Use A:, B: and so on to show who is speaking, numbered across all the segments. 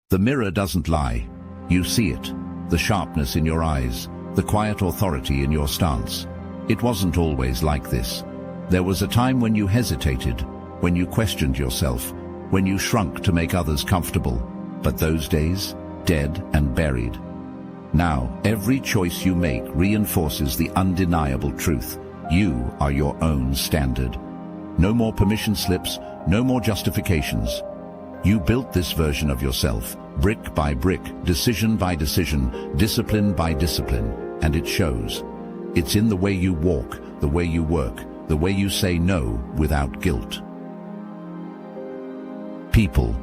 A: The mirror doesn't lie. You see it, the sharpness in your eyes, the quiet authority in your stance. It wasn't always like this. There was a time when you hesitated, when you questioned yourself, when you shrunk to make others comfortable. But those days, dead and buried. Now, every choice you make reinforces the undeniable truth. You are your own standard. No more permission slips, no more justifications. You built this version of yourself, brick by brick, decision by decision, discipline by discipline, and it shows. It's in the way you walk, the way you work, the way you say no without guilt. People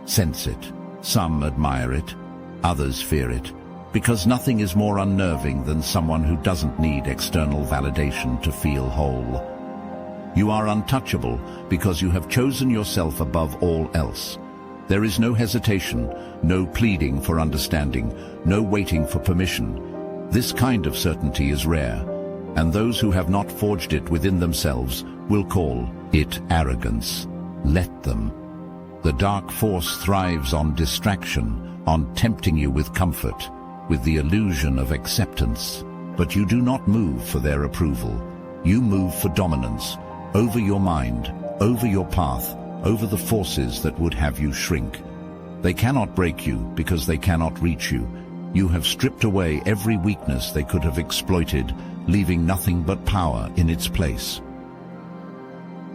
A: sense it. Some admire it, others fear it, because nothing is more unnerving than someone who doesn't need external validation to feel whole. You are untouchable because you have chosen yourself above all else. There is no hesitation, no pleading for understanding, no waiting for permission. This kind of certainty is rare, and those who have not forged it within themselves will call it arrogance. Let them. The dark force thrives on distraction, on tempting you with comfort, with the illusion of acceptance. But you do not move for their approval. You move for dominance, over your mind, over your path, over the forces that would have you shrink. They cannot break you because they cannot reach you. You have stripped away every weakness they could have exploited, leaving nothing but power in its place.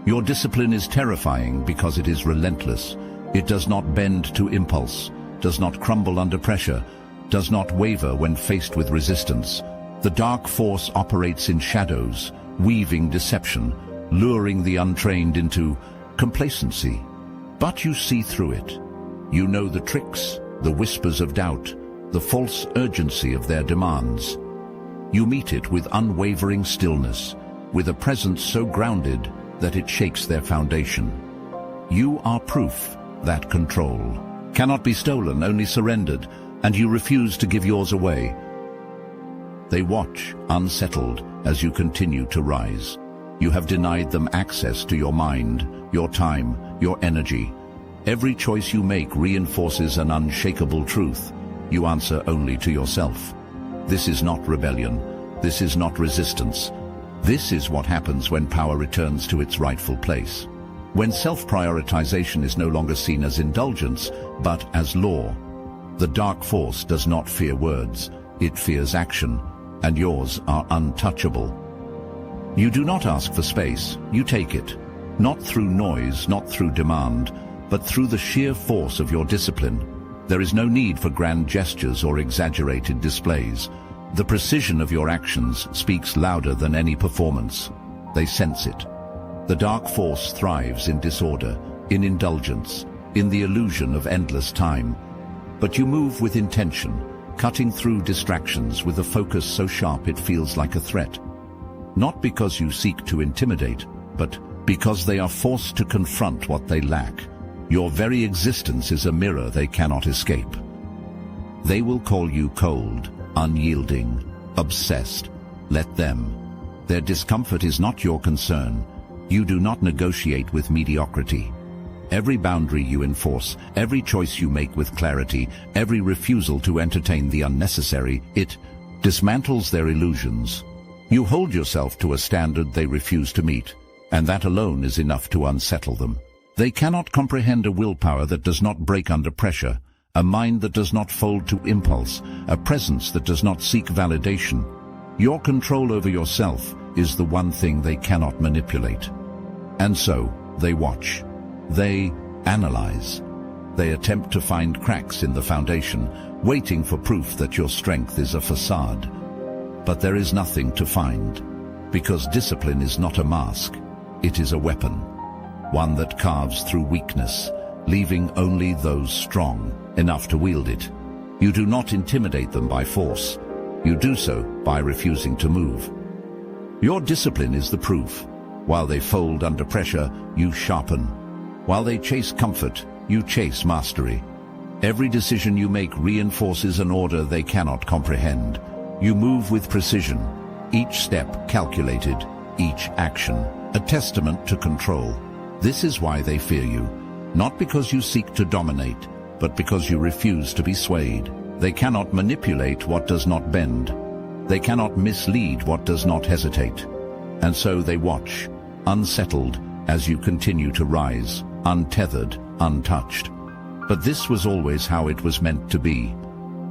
A: Your discipline is terrifying because it is relentless. It does not bend to impulse, does not crumble under pressure, does not waver when faced with resistance. The dark force operates in shadows, weaving deception, luring the untrained into complacency. But you see through it. You know the tricks, the whispers of doubt, the false urgency of their demands. You meet it with unwavering stillness, with a presence so grounded that it shakes their foundation. You are proof that control cannot be stolen, only surrendered, and you refuse to give yours away. They watch, unsettled, as you continue to rise. You have denied them access to your mind, your time, your energy. Every choice you make reinforces an unshakable truth. You answer only to yourself. This is not rebellion. This is not resistance. This is what happens when power returns to its rightful place. When self-prioritization is no longer seen as indulgence, but as law. The dark force does not fear words, it fears action, and yours are untouchable. You do not ask for space, you take it. Not through noise, not through demand, but through the sheer force of your discipline. There is no need for grand gestures or exaggerated displays. The precision of your actions speaks louder than any performance. They sense it. The dark force thrives in disorder, in indulgence, in the illusion of endless time. But you move with intention, cutting through distractions with a focus so sharp it feels like a threat. Not because you seek to intimidate, but because they are forced to confront what they lack. Your very existence is a mirror they cannot escape. They will call you cold, unyielding, obsessed. Let them. Their discomfort is not your concern. You do not negotiate with mediocrity. Every boundary you enforce, every choice you make with clarity, every refusal to entertain the unnecessary, it dismantles their illusions. You hold yourself to a standard they refuse to meet, and that alone is enough to unsettle them. They cannot comprehend a willpower that does not break under pressure, a mind that does not fold to impulse, a presence that does not seek validation. Your control over yourself is the one thing they cannot manipulate. And so, they watch. They analyze. They attempt to find cracks in the foundation, waiting for proof that your strength is a facade. But there is nothing to find, because discipline is not a mask. It is a weapon, one that carves through weakness, leaving only those strong enough to wield it. You do not intimidate them by force. You do so by refusing to move. Your discipline is the proof. While they fold under pressure, you sharpen. While they chase comfort, you chase mastery. Every decision you make reinforces an order they cannot comprehend. You move with precision, each step calculated, each action a testament to control. This is why they fear you, not because you seek to dominate, but because you refuse to be swayed. They cannot manipulate what does not bend. They cannot mislead what does not hesitate. And so they watch, unsettled, as you continue to rise, untethered, untouched. But this was always how it was meant to be.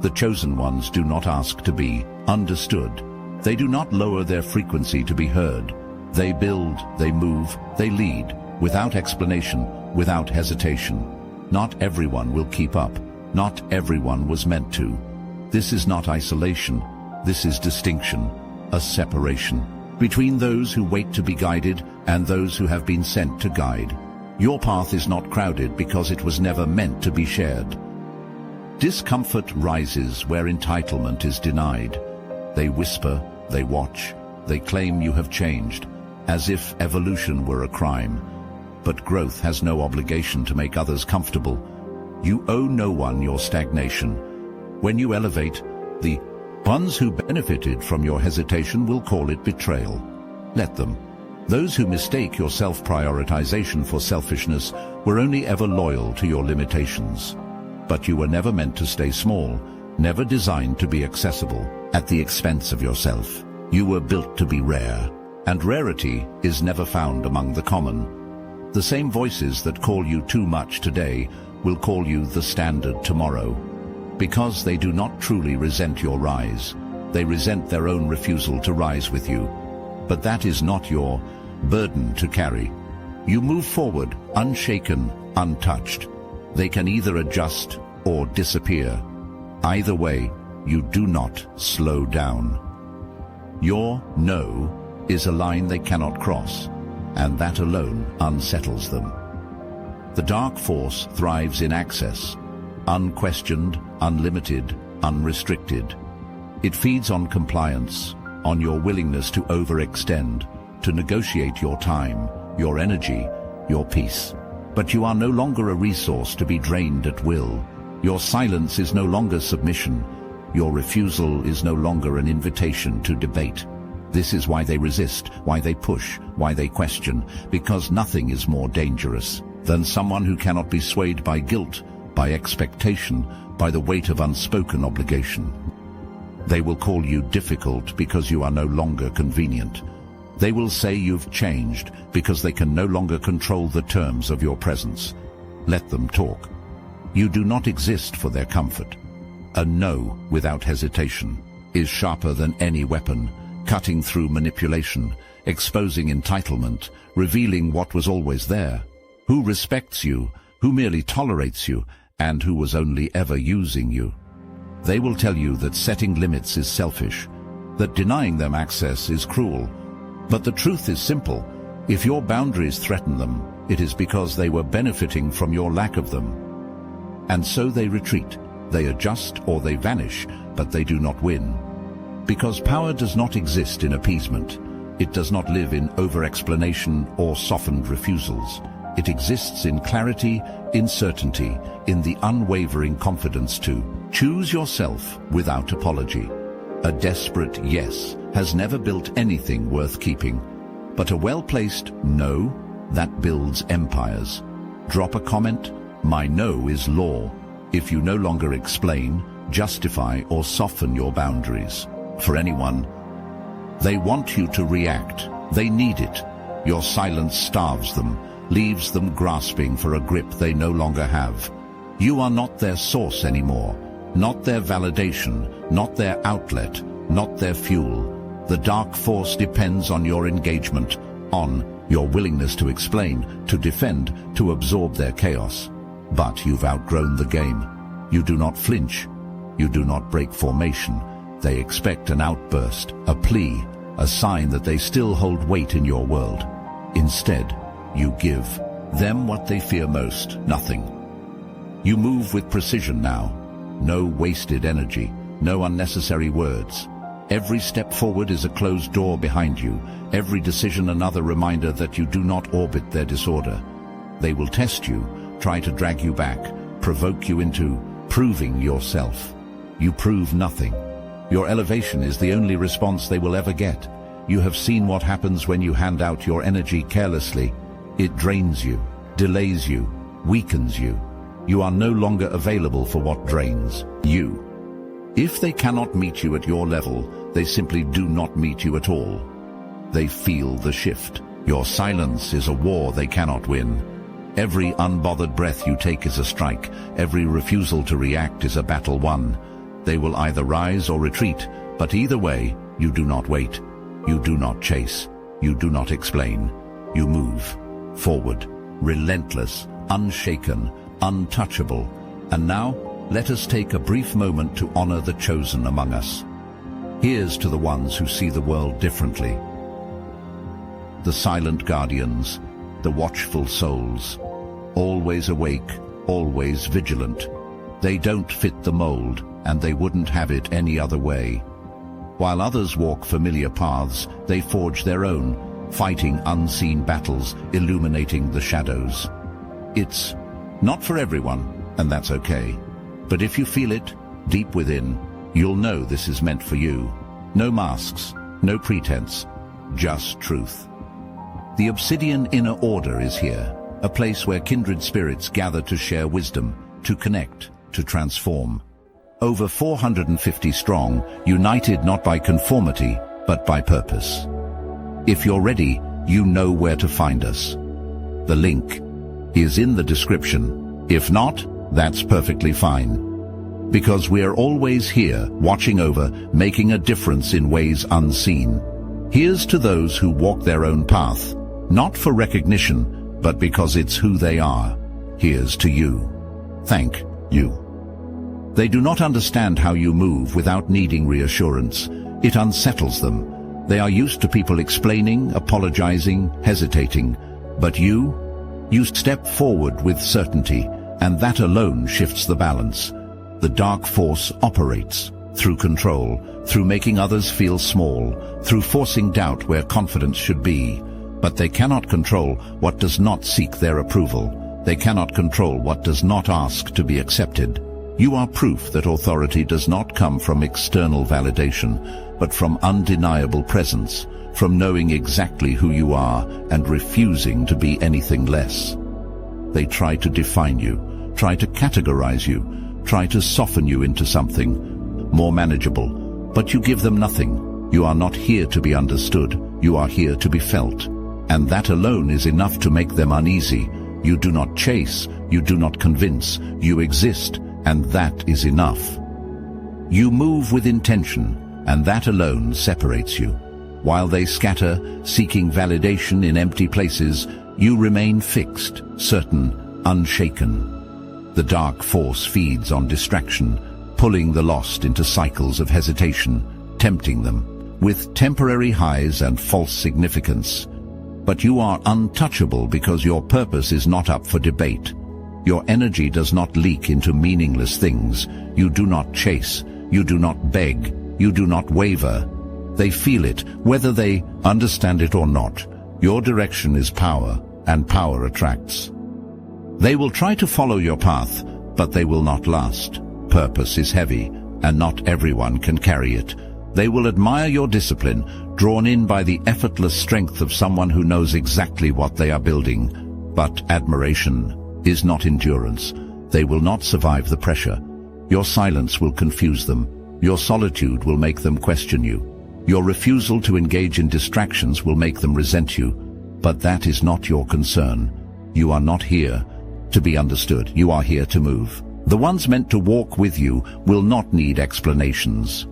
A: The chosen ones do not ask to be understood. They do not lower their frequency to be heard. They build, they move, they lead, without explanation, without hesitation. Not everyone will keep up. Not everyone was meant to. This is not isolation. This is distinction, a separation between those who wait to be guided and those who have been sent to guide. Your path is not crowded because it was never meant to be shared. Discomfort rises where entitlement is denied. They whisper, they watch, they claim you have changed, as if evolution were a crime. But growth has no obligation to make others comfortable. You owe no one your stagnation. When you elevate, the ones who benefited from your hesitation will call it betrayal. Let them. Those who mistake your self-prioritization for selfishness were only ever loyal to your limitations. But you were never meant to stay small, never designed to be accessible at the expense of yourself. You were built to be rare, and rarity is never found among the common. The same voices that call you too much today will call you the standard tomorrow. Because they do not truly resent your rise. They resent their own refusal to rise with you. But that is not your burden to carry. You move forward, unshaken, untouched. They can either adjust or disappear. Either way, you do not slow down. Your no is a line they cannot cross, and that alone unsettles them. The dark force thrives in access, unquestioned, unlimited, unrestricted. It feeds on compliance, on your willingness to overextend, to negotiate your time, your energy, your peace. But you are no longer a resource to be drained at will. Your silence is no longer submission. Your refusal is no longer an invitation to debate. This is why they resist, why they push, why they question, because nothing is more dangerous than someone who cannot be swayed by guilt, by expectation, by the weight of unspoken obligation. They will call you difficult because you are no longer convenient. They will say you've changed because they can no longer control the terms of your presence. Let them talk. You do not exist for their comfort. A no without hesitation is sharper than any weapon, cutting through manipulation, exposing entitlement, revealing what was always there. Who respects you, who merely tolerates you, and who was only ever using you. They will tell you that setting limits is selfish, that denying them access is cruel. But the truth is simple. If your boundaries threaten them, it is because they were benefiting from your lack of them. And so they retreat, they adjust or they vanish, but they do not win. Because power does not exist in appeasement. It does not live in over-explanation or softened refusals. It exists in clarity, in certainty, in the unwavering confidence to choose yourself without apology. A desperate yes has never built anything worth keeping, but a well-placed no, that builds empires. Drop a comment, my no is law, if you no longer explain, justify or soften your boundaries. For anyone, they want you to react. They need it. Your silence starves them, leaves them grasping for a grip they no longer have. You are not their source anymore, not their validation, not their outlet, not their fuel. The dark force depends on your engagement, on your willingness to explain, to defend, to absorb their chaos. But you've outgrown the game. You do not flinch. You do not break formation. They expect an outburst, a plea, a sign that they still hold weight in your world. Instead, you give them what they fear most, nothing. You move with precision now. No wasted energy, no unnecessary words. Every step forward is a closed door behind you. Every decision another reminder that you do not orbit their disorder. They will test you, try to drag you back, provoke you into proving yourself. You prove nothing. Your elevation is the only response they will ever get. You have seen what happens when you hand out your energy carelessly. It drains you, delays you, weakens you. You are no longer available for what drains you. If they cannot meet you at your level, they simply do not meet you at all. They feel the shift. Your silence is a war they cannot win. Every unbothered breath you take is a strike. Every refusal to react is a battle won. They will either rise or retreat, but either way, you do not wait. You do not chase. You do not explain. You move forward, relentless, unshaken, untouchable. And now, let us take a brief moment to honor the chosen among us. Here's to the ones who see the world differently. The silent guardians, the watchful souls, always awake, always vigilant. They don't fit the mold, and they wouldn't have it any other way. While others walk familiar paths, they forge their own, fighting unseen battles, illuminating the shadows. It's not for everyone, and that's okay. But if you feel it, deep within, you'll know this is meant for you. No masks, no pretense, just truth. The Obsidian Inner Order is here, a place where kindred spirits gather to share wisdom, to connect, to transform. Over 450 strong, united not by conformity, but by purpose. If you're ready, you know where to find us. The link is in the description. If not, that's perfectly fine. Because we're always here, watching over, making a difference in ways unseen. Here's to those who walk their own path, not for recognition, but because it's who they are. Here's to you. Thank you. They do not understand how you move without needing reassurance. It unsettles them. They are used to people explaining, apologizing, hesitating. But you step forward with certainty, and that alone shifts the balance. The dark force operates through control, through making others feel small, through forcing doubt where confidence should be. But they cannot control what does not seek their approval. They cannot control what does not ask to be accepted. You are proof that authority does not come from external validation, but from undeniable presence, from knowing exactly who you are and refusing to be anything less. They try to define you, try to categorize you, try to soften you into something more manageable, but you give them nothing. You are not here to be understood, you are here to be felt. And that alone is enough to make them uneasy. You do not chase, you do not convince, you exist, and that is enough. You move with intention, and that alone separates you. While they scatter, seeking validation in empty places, you remain fixed, certain, unshaken. The dark force feeds on distraction, pulling the lost into cycles of hesitation, tempting them with temporary highs and false significance. But you are untouchable because your purpose is not up for debate. Your energy does not leak into meaningless things. You do not chase. You do not beg. You do not waver. They feel it, whether they understand it or not. Your direction is power, and power attracts. They will try to follow your path, but they will not last. Purpose is heavy, and not everyone can carry it. They will admire your discipline, drawn in by the effortless strength of someone who knows exactly what they are building. But admiration is not endurance. They will not survive the pressure. Your silence will confuse them. Your solitude will make them question you. Your refusal to engage in distractions will make them resent you. But that is not your concern. You are not here to be understood. You are here to move. The ones meant to walk with you will not need explanations.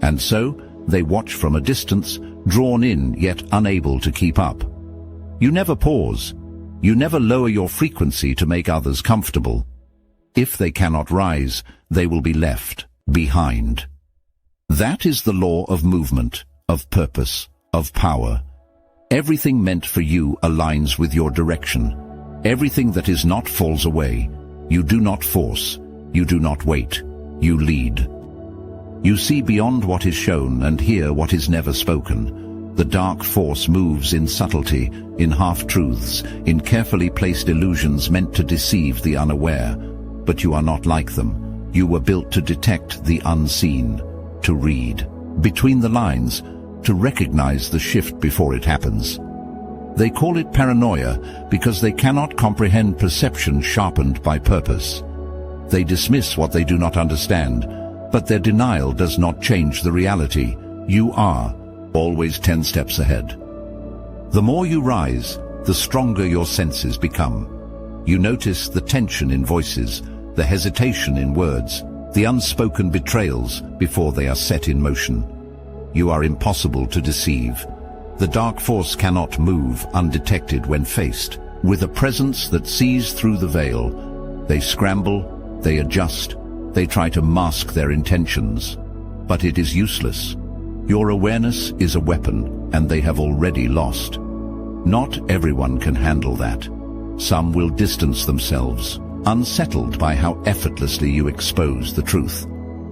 A: And so, they watch from a distance, drawn in yet unable to keep up. You never pause. You never lower your frequency to make others comfortable. If they cannot rise, they will be left behind. That is the law of movement, of purpose, of power. Everything meant for you aligns with your direction. Everything that is not falls away. You do not force. You do not wait. You lead. You see beyond what is shown and hear what is never spoken. The dark force moves in subtlety, in half-truths, in carefully placed illusions meant to deceive the unaware. But you are not like them. You were built to detect the unseen, to read between the lines, to recognize the shift before it happens. They call it paranoia because they cannot comprehend perception sharpened by purpose. They dismiss what they do not understand, but their denial does not change the reality. You are always 10 steps ahead. The more you rise, the stronger your senses become. You notice the tension in voices, the hesitation in words, the unspoken betrayals before they are set in motion. You are impossible to deceive. The dark force cannot move undetected when faced. With a presence that sees through the veil, they scramble, they adjust, they try to mask their intentions. But it is useless. Your awareness is a weapon, and they have already lost. Not everyone can handle that. Some will distance themselves, unsettled by how effortlessly you expose the truth.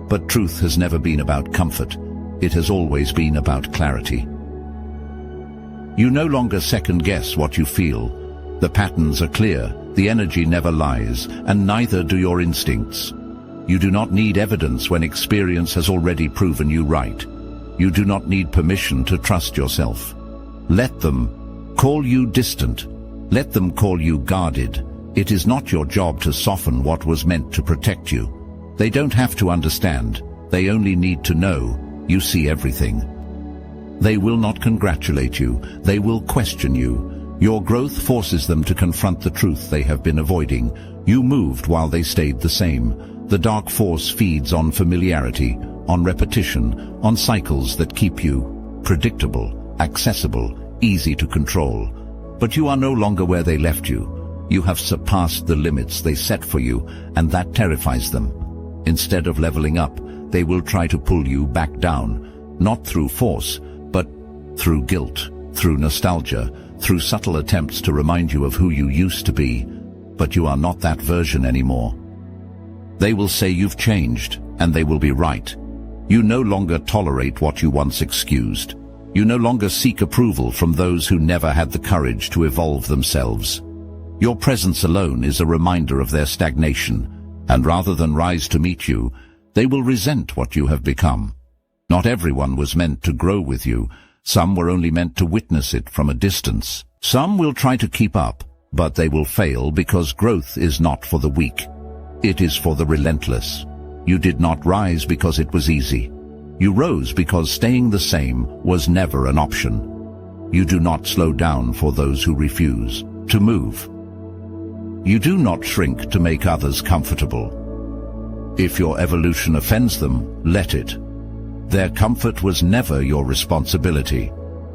A: But truth has never been about comfort. It has always been about clarity. You no longer second-guess what you feel. The patterns are clear, the energy never lies, and neither do your instincts. You do not need evidence when experience has already proven you right. You do not need permission to trust yourself. Let them call you distant. Let them call you guarded. It is not your job to soften what was meant to protect you. They don't have to understand. They only need to know you see everything. They will not congratulate you. They will question you. Your growth forces them to confront the truth they have been avoiding. You moved while they stayed the same. The dark force feeds on familiarity, on repetition, on cycles that keep you predictable, accessible, easy to control. But you are no longer where they left you. You have surpassed the limits they set for you, and that terrifies them. Instead of leveling up, they will try to pull you back down, not through force, but through guilt, through nostalgia, through subtle attempts to remind you of who you used to be. But you are not that version anymore. They will say you've changed, and they will be right. You no longer tolerate what you once excused. You no longer seek approval from those who never had the courage to evolve themselves. Your presence alone is a reminder of their stagnation, and rather than rise to meet you, they will resent what you have become. Not everyone was meant to grow with you. Some were only meant to witness it from a distance. Some will try to keep up, but they will fail because growth is not for the weak. It is for the relentless. You did not rise because it was easy. You rose because staying the same was never an option. You do not slow down for those who refuse to move. You do not shrink to make others comfortable. If your evolution offends them, let it. Their comfort was never your responsibility.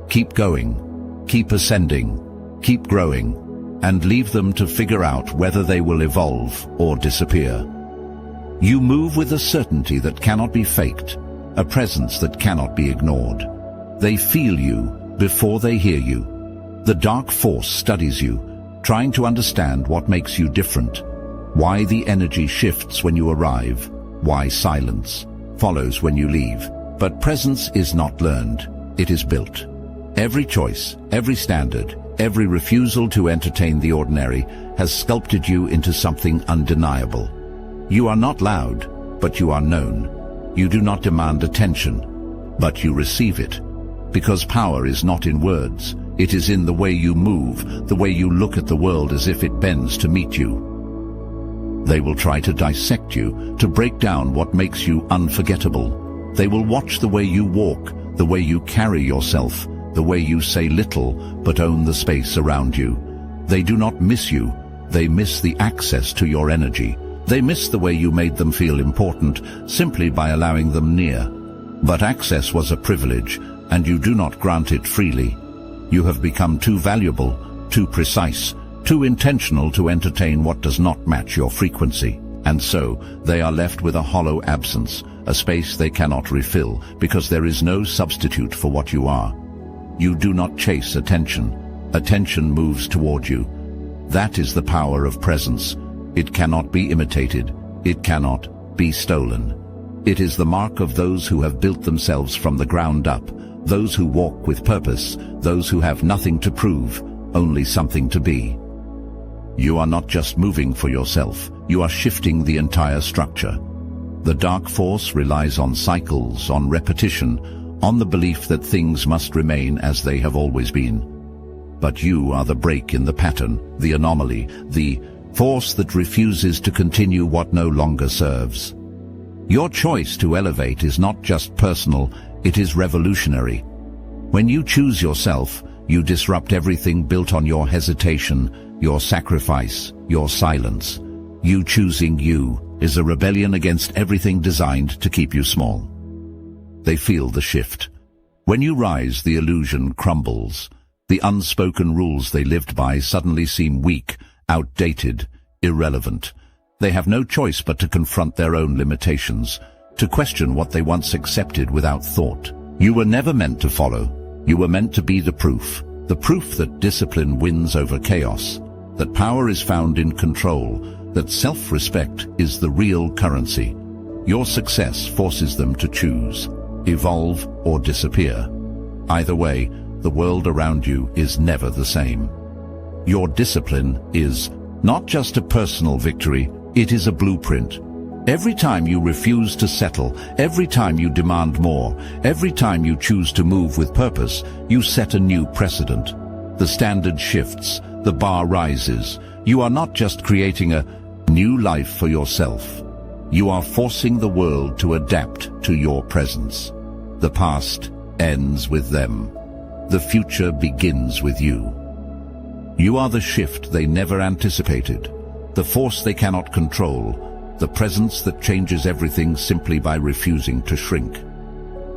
A: Keep going, keep ascending, keep growing, and leave them to figure out whether they will evolve or disappear. You move with a certainty that cannot be faked, a presence that cannot be ignored. They feel you before they hear you. The dark force studies you, trying to understand what makes you different, why the energy shifts when you arrive, why silence follows when you leave. But presence is not learned, it is built. Every choice, every standard, every refusal to entertain the ordinary has sculpted you into something undeniable. You are not loud, but you are known. You do not demand attention, but you receive it. Because power is not in words, it is in the way you move, the way you look at the world as if it bends to meet you. They will try to dissect you, to break down what makes you unforgettable. They will watch the way you walk, the way you carry yourself, the way you say little but own the space around you. They do not miss you, they miss the access to your energy. They miss the way you made them feel important simply by allowing them near. But access was a privilege, and you do not grant it freely. You have become too valuable, too precise, too intentional to entertain what does not match your frequency. And so they are left with a hollow absence, a space they cannot refill, because there is no substitute for what you are. You do not chase attention. Attention moves toward you. That is the power of presence. It cannot be imitated. It cannot be stolen. It is the mark of those who have built themselves from the ground up, those who walk with purpose, those who have nothing to prove, only something to be. You are not just moving for yourself, you are shifting the entire structure. The dark force relies on cycles, on repetition, on the belief that things must remain as they have always been. But you are the break in the pattern, the anomaly, the force that refuses to continue what no longer serves. Your choice to elevate is not just personal, it is revolutionary. When you choose yourself, you disrupt everything built on your hesitation, your sacrifice, your silence. You choosing you is a rebellion against everything designed to keep you small. They feel the shift. When you rise, the illusion crumbles. The unspoken rules they lived by suddenly seem weak, outdated, irrelevant. They have no choice but to confront their own limitations, to question what they once accepted without thought. You were never meant to follow. You were meant to be the proof that discipline wins over chaos, that power is found in control, that self-respect is the real currency. Your success forces them to choose, evolve or disappear. Either way, the world around you is never the same. Your discipline is not just a personal victory, it is a blueprint. Every time you refuse to settle, every time you demand more, every time you choose to move with purpose, you set a new precedent. The standard shifts, the bar rises. You are not just creating a new life for yourself. You are forcing the world to adapt to your presence. The past ends with them. The future begins with you. You are the shift they never anticipated, the force they cannot control, the presence that changes everything simply by refusing to shrink.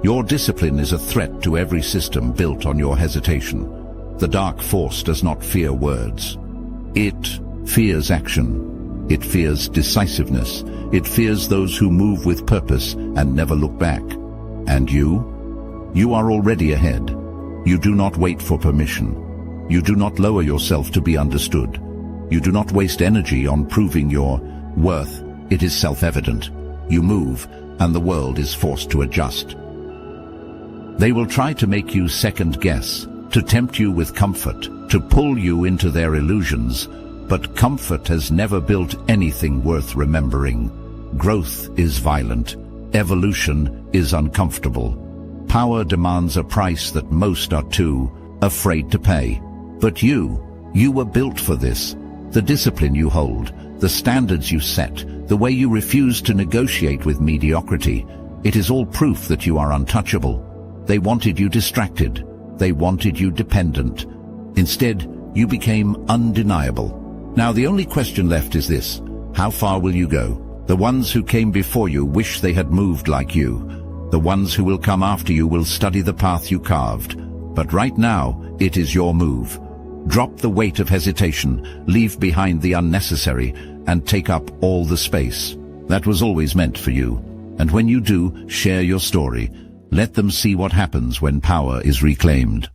A: Your discipline is a threat to every system built on your hesitation. The dark force does not fear words. It fears action. It fears decisiveness. It fears those who move with purpose and never look back. And you? You are already ahead. You do not wait for permission. You do not lower yourself to be understood. You do not waste energy on proving your worth. It is self-evident. You move, and the world is forced to adjust. They will try to make you second-guess, to tempt you with comfort, to pull you into their illusions, but comfort has never built anything worth remembering. Growth is violent. Evolution is uncomfortable. Power demands a price that most are too afraid to pay. But you were built for this. The discipline you hold, the standards you set, the way you refuse to negotiate with mediocrity, it is all proof that you are untouchable. They wanted you distracted. They wanted you dependent. Instead, you became undeniable. Now the only question left is this: how far will you go? The ones who came before you wish they had moved like you. The ones who will come after you will study the path you carved. But right now, it is your move. Drop the weight of hesitation, leave behind the unnecessary, and take up all the space that was always meant for you. And when you do, share your story. Let them see what happens when power is reclaimed.